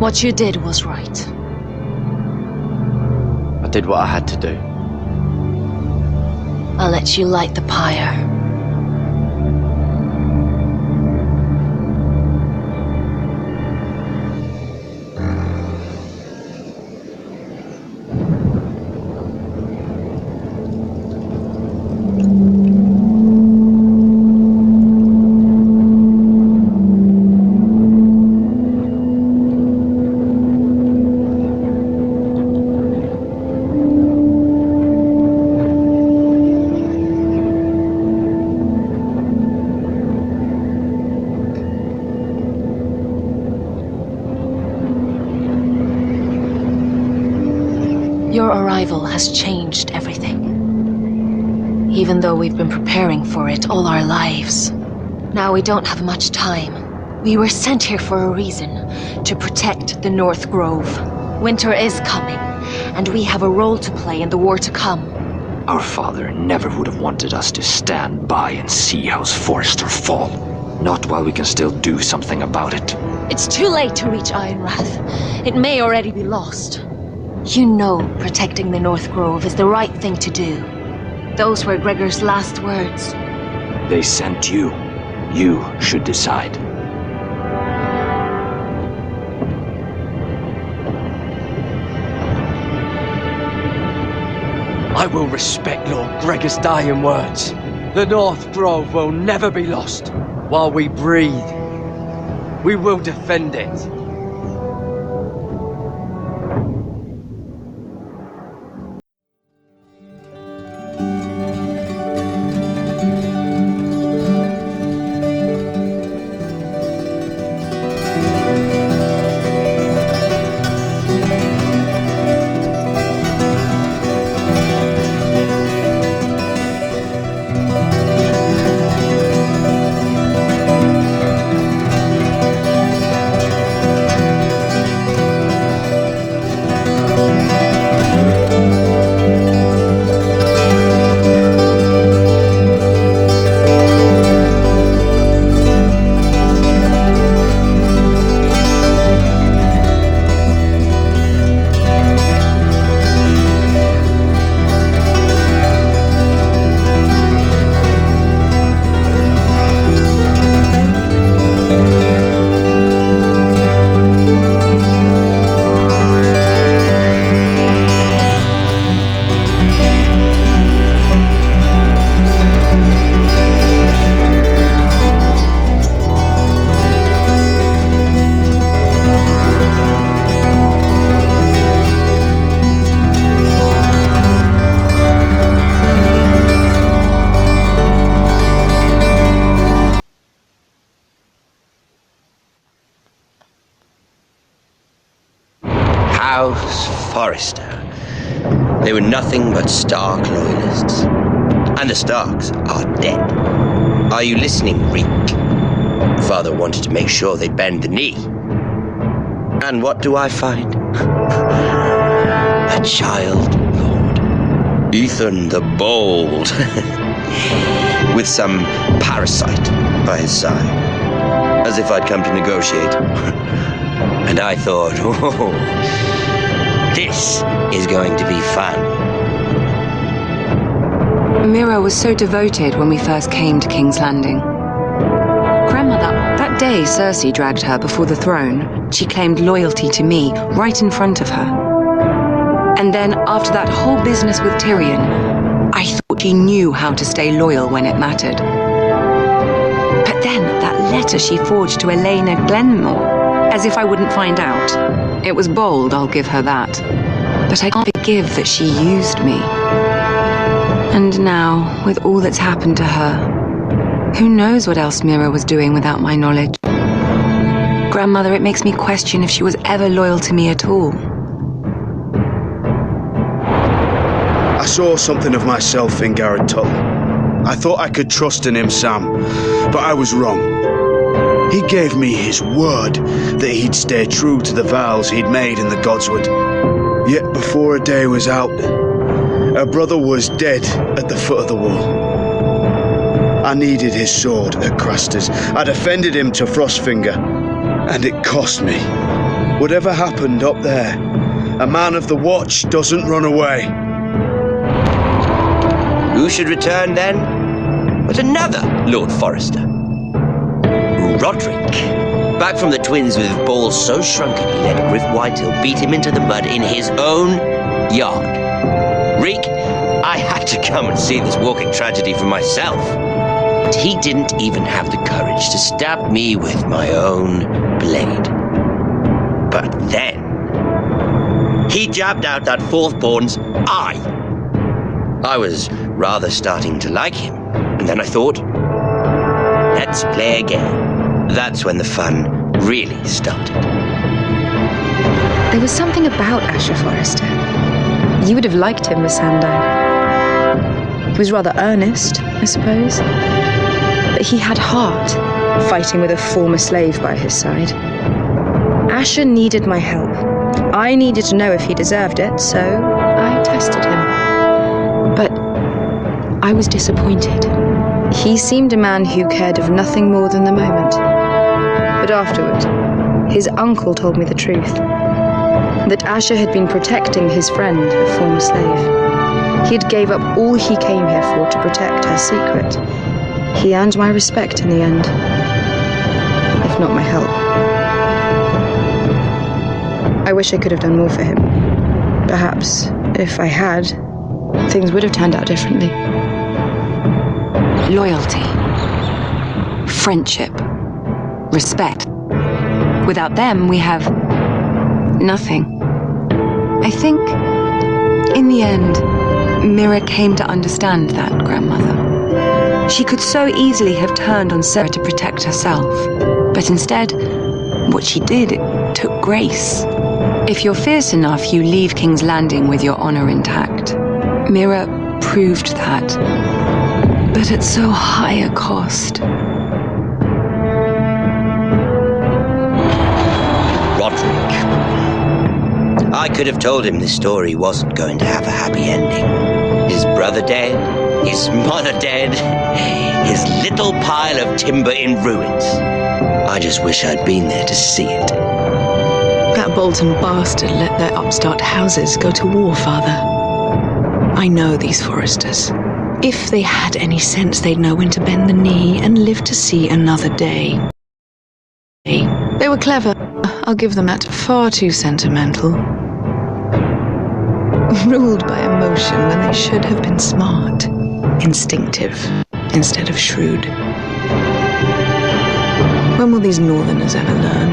What you did was right. I did what I had to do. I'll let you light the pyre. Your arrival has changed everything. Even though we've been preparing for it all our lives. Now we don't have much time. We were sent here for a reason, to protect the North Grove. Winter is coming, and we have a role to play in the war to come. Our father never would have wanted us to stand by and see House Forrester fall. Not while we can still do something about it. It's too late to reach Ironrath. It may already be lost. You know protecting the North Grove is the right thing to do. Those were Gregor's last words. They sent you. You should decide. I will respect Lord Gregor's dying words. The North Grove will never be lost. While we breathe, we will defend it. House Forrester. They were nothing but Stark loyalists. And the Starks are dead. Are you listening, Reek? Father wanted to make sure they'd bend the knee. And what do I find? A child lord. Ethan the Bold. With some parasite by his side. As if I'd come to negotiate. And I thought, oh, this is going to be fun. Mira was so devoted when we first came to King's Landing. Grandmother, that day Cersei dragged her before the throne, she claimed loyalty to me right in front of her. And then, after that whole business with Tyrion, I thought she knew how to stay loyal when it mattered. But then, that letter she forged to Elena Glenmore, as if I wouldn't find out. It was bold, I'll give her that. But I can't forgive that she used me. And now, with all that's happened to her, who knows what else Mira was doing without my knowledge? Grandmother, it makes me question if she was ever loyal to me at all. I saw something of myself in Garrett Tuttle. I thought I could trust in him, Sam, but I was wrong. He gave me his word that he'd stay true to the vows he'd made in the Godswood. Yet before a day was out, her brother was dead at the foot of the wall. I needed his sword at Craster's. I defended him to Frostfinger, and it cost me. Whatever happened up there, a man of the Watch doesn't run away. Who should return then? But another Lord Forrester. Roderick. Back from the twins with balls so shrunken he let Griff Whitetail beat him into the mud in his own yard. Reek, I had to come and see this walking tragedy for myself. But he didn't even have the courage to stab me with my own blade. But then, he jabbed out that fourth-born's eye. I was rather starting to like him, and then I thought, let's play again. That's when the fun really started. There was something about Asher Forrester. You would have liked him, Miss Sandow. He was rather earnest, I suppose. But he had heart, fighting with a former slave by his side. Asher needed my help. I needed to know if he deserved it, so I tested him. But I was disappointed. He seemed a man who cared of nothing more than the moment. But afterward, his uncle told me the truth. That Asher had been protecting his friend, a former slave. He had gave up all he came here for to protect her secret. He earned my respect in the end, if not my help. I wish I could have done more for him. Perhaps, if I had, things would have turned out differently. Loyalty, friendship, respect. Without them, we have nothing. I think, in the end, Mira came to understand that, Grandmother. She could so easily have turned on Sarah to protect herself, but instead, what she did, it took grace. If you're fierce enough, you leave King's Landing with your honor intact. Mira proved that, but at so high a cost. Roderick. I could have told him this story wasn't going to have a happy ending. His brother dead, his mother dead, his little pile of timber in ruins. I just wish I'd been there to see it. That Bolton bastard let their upstart houses go to war, Father. I know these Forresters. If they had any sense, they'd know when to bend the knee and live to see another day. They were clever, I'll give them that. Far too sentimental. Ruled by emotion when they should have been smart. Instinctive, instead of shrewd. When will these Northerners ever learn?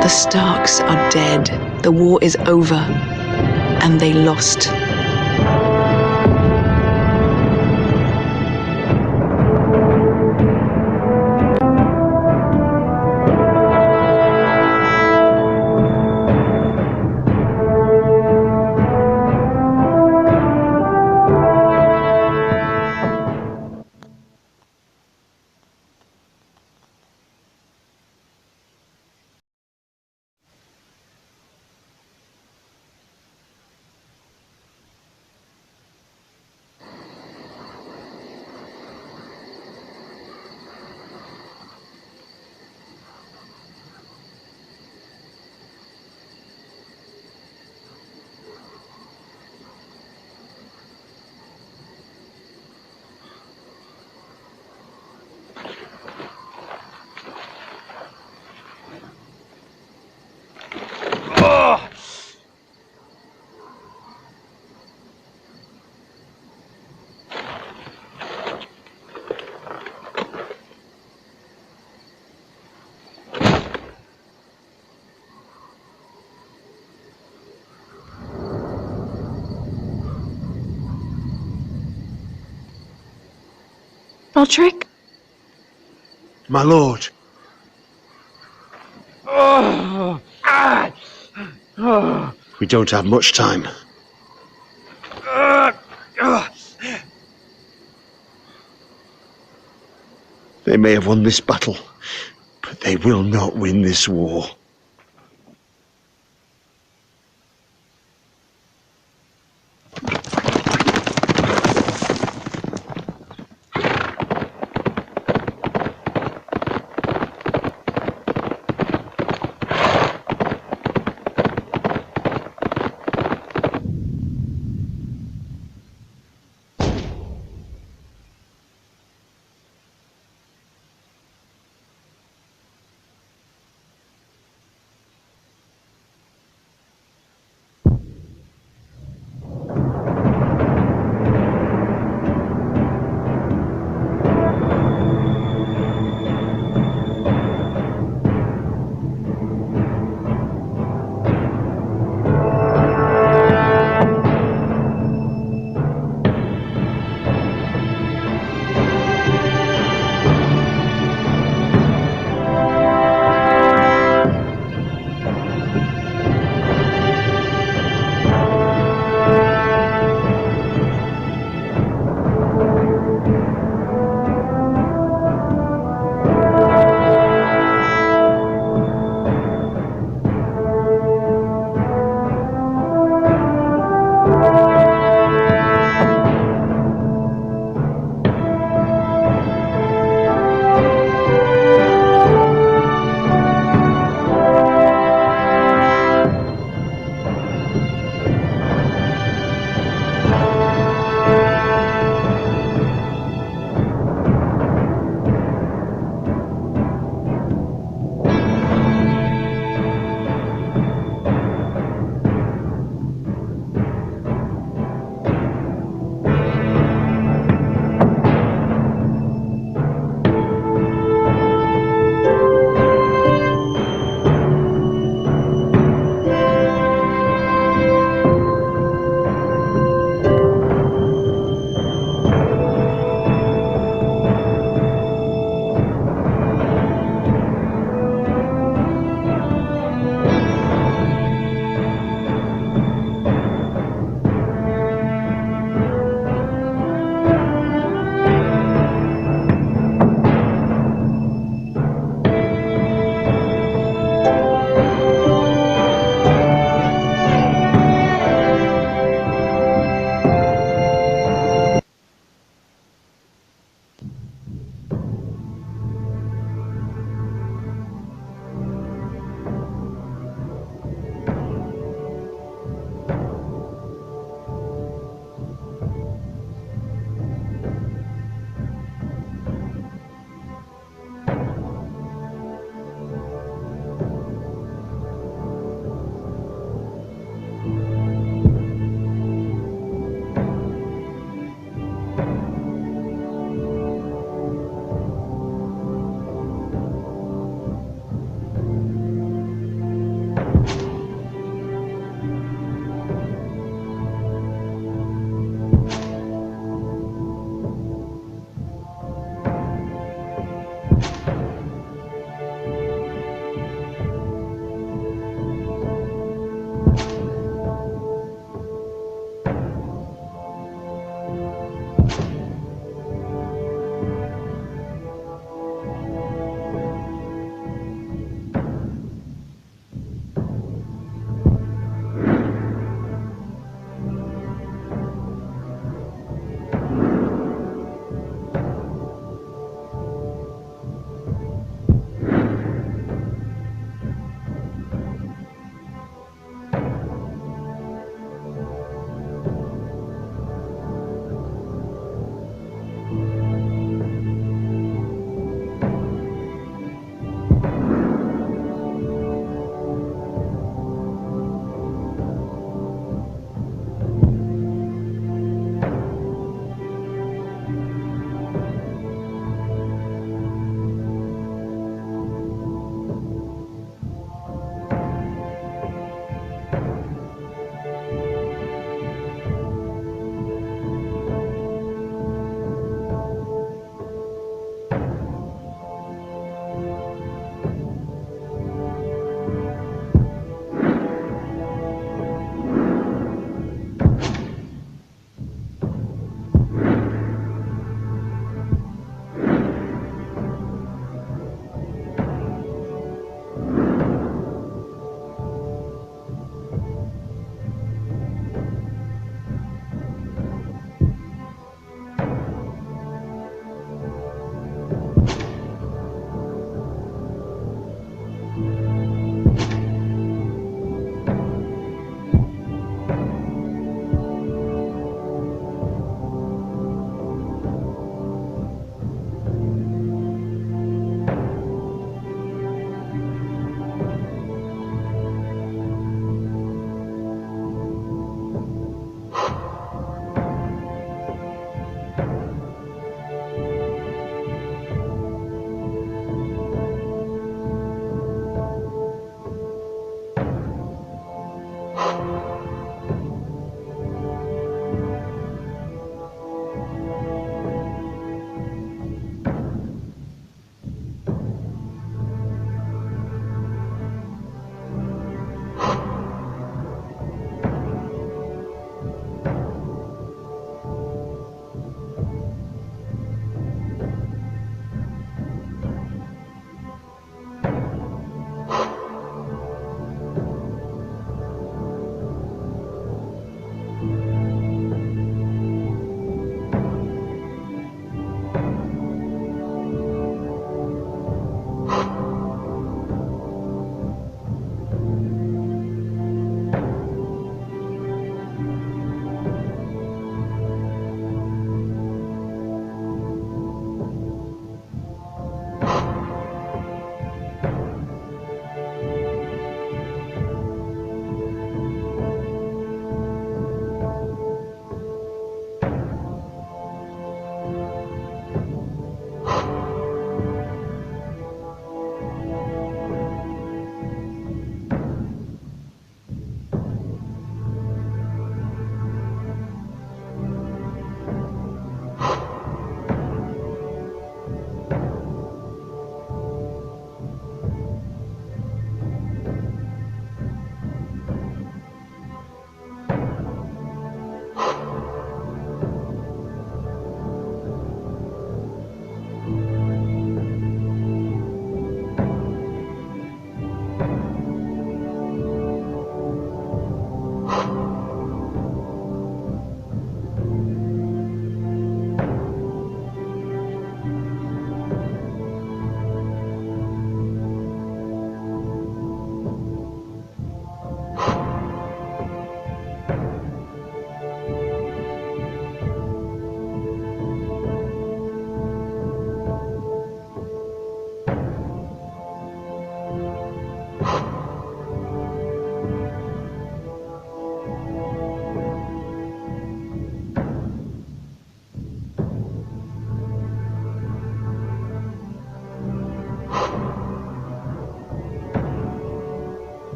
The Starks are dead, the war is over, and they lost. Roderick? My lord. We don't have much time. They may have won this battle, but they will not win this war.